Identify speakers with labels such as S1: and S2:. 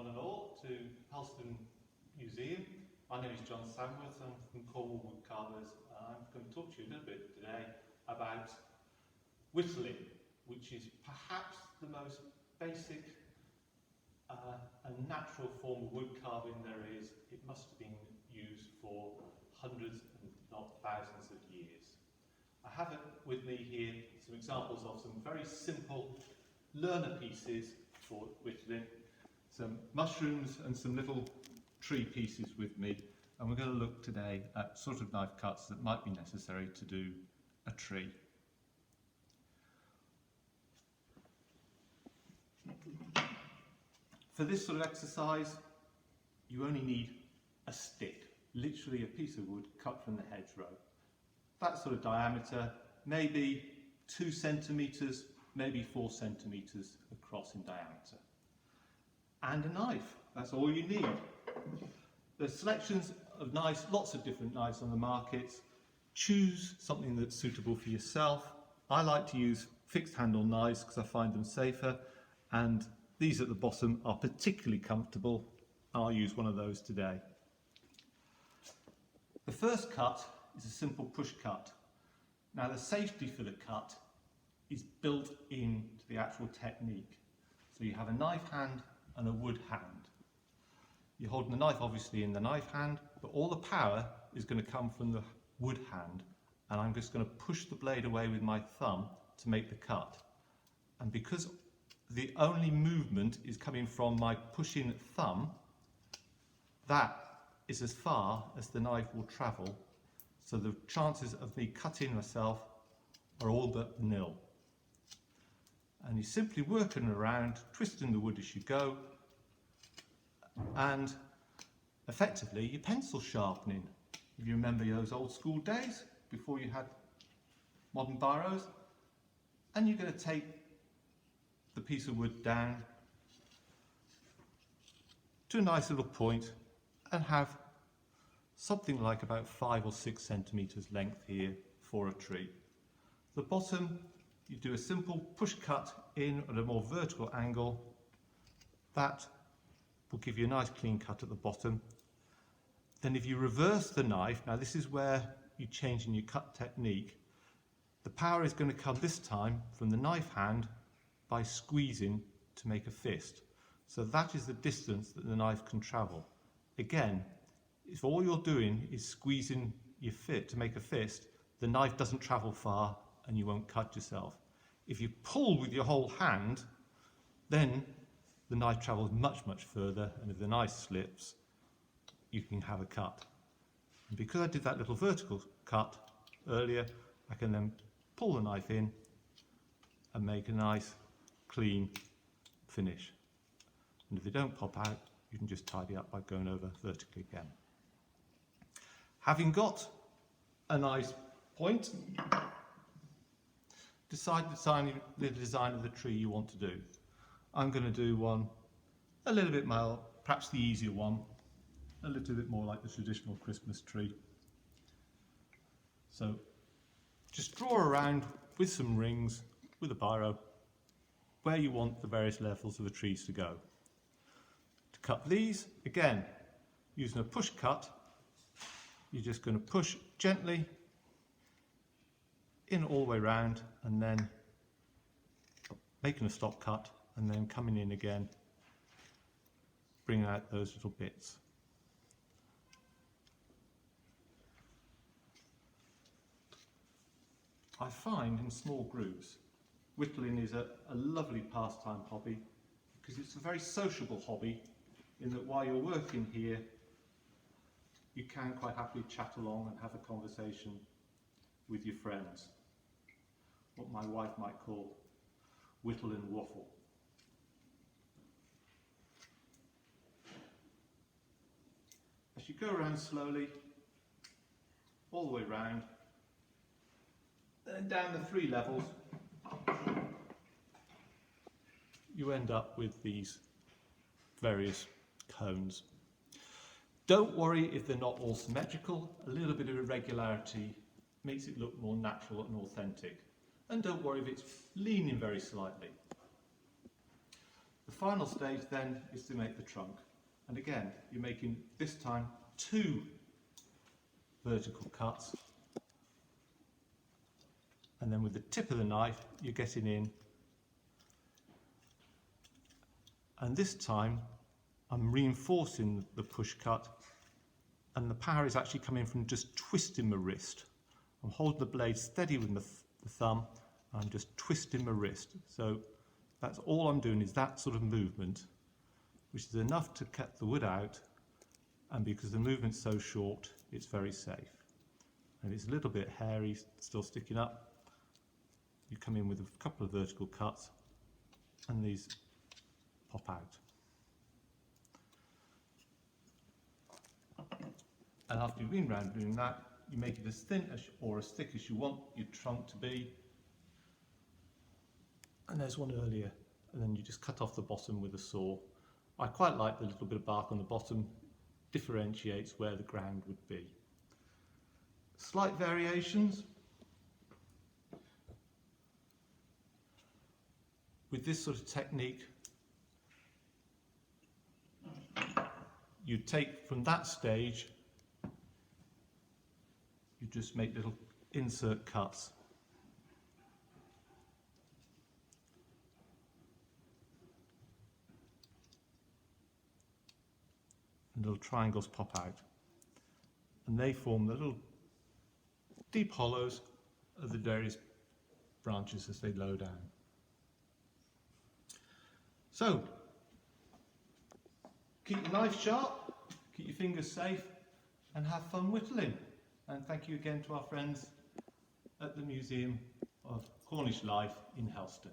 S1: one and all to Helston Museum. My name is John Samworth. I'm from Cornwall Woodcarvers. I'm going to talk to you a little bit today about whittling, which is perhaps the most basic and natural form of wood carving there is. It must have been used for hundreds and not thousands of years. I have with me here some examples of some very simple learner pieces for whittling, some mushrooms and some little tree pieces with me, and we're going to look today at sort of knife cuts that might be necessary to do a tree. For this sort of exercise, you only need a stick, literally a piece of wood cut from the hedgerow. That sort of diameter, maybe 2 centimetres, maybe 4 centimetres across in diameter. And a knife, that's all you need. There's selections of knives, lots of different knives on the markets. Choose something that's suitable for yourself. I like to use fixed handle knives because I find them safer, and these at the bottom are particularly comfortable. I'll use one of those today. The first cut is a simple push cut. Now the safety for the cut is built into the actual technique. So you have a knife hand and a wood hand. You're holding the knife obviously in the knife hand, but all the power is going to come from the wood hand, and I'm just going to push the blade away with my thumb to make the cut. And because the only movement is coming from my pushing thumb, that is as far as the knife will travel, so the chances of me cutting myself are all but nil. And you're simply working around, twisting the wood as you go, and effectively you're pencil sharpening. If you remember those old school days before you had modern biros, and you're going to take the piece of wood down to a nice little point and have something like about 5 or 6 centimetres length here for a tree. The bottom, you do a simple push cut in at a more vertical angle. That will give you a nice clean cut at the bottom. Then if you reverse the knife, now this is where you change in your cut technique, the power is going to come this time from the knife hand by squeezing to make a fist. So that is the distance that the knife can travel. Again, if all you're doing is squeezing your fit to make a fist, the knife doesn't travel far and you won't cut yourself. If you pull with your whole hand, then the knife travels much, much further, and if the knife slips, you can have a cut. And because I did that little vertical cut earlier, I can then pull the knife in and make a nice, clean finish. And if they don't pop out, you can just tidy up by going over vertically again. Having got a nice point, decide the design of the tree you want to do. I'm going to do one a little bit more, perhaps the easier one, a little bit more like the traditional Christmas tree. So just draw around with some rings, with a biro, where you want the various levels of the trees to go. To cut these, again, using a push cut, you're just going to push gently in all the way round, and then making a stop cut, and then coming in again, bringing out those little bits. I find in small groups, whittling is a lovely pastime hobby, because it's a very sociable hobby, in that while you're working here, you can quite happily chat along and have a conversation with your friends. What my wife might call whittle and waffle. As you go around slowly, all the way round, then down the 3 levels, you end up with these various cones. Don't worry if they're not all symmetrical. A little bit of irregularity makes it look more natural and authentic. And don't worry if it's leaning very slightly. The final stage then is to make the trunk. And again, you're making this time 2 vertical cuts. And then with the tip of the knife, you're getting in. And this time, I'm reinforcing the push cut, and the power is actually coming from just twisting my wrist. I'm holding the blade steady with the thumb, and I'm just twisting my wrist. So that's all I'm doing, is that sort of movement, which is enough to cut the wood out, and because the movement's so short, it's very safe. And it's a little bit hairy, still sticking up, you come in with a couple of vertical cuts, and these pop out. And after you've been round doing that, you make it as thin or as thick as you want your trunk to be. And there's one earlier, and then you just cut off the bottom with a saw. I quite like the little bit of bark on the bottom, differentiates where the ground would be. Slight variations. With this sort of technique, you take from that stage, you just make little insert cuts. And little triangles pop out. And they form the little deep hollows of the various branches as they low down. So, keep your knife sharp, keep your fingers safe, and have fun whittling. And thank you again to our friends at the Museum of Cornish Life in Helston.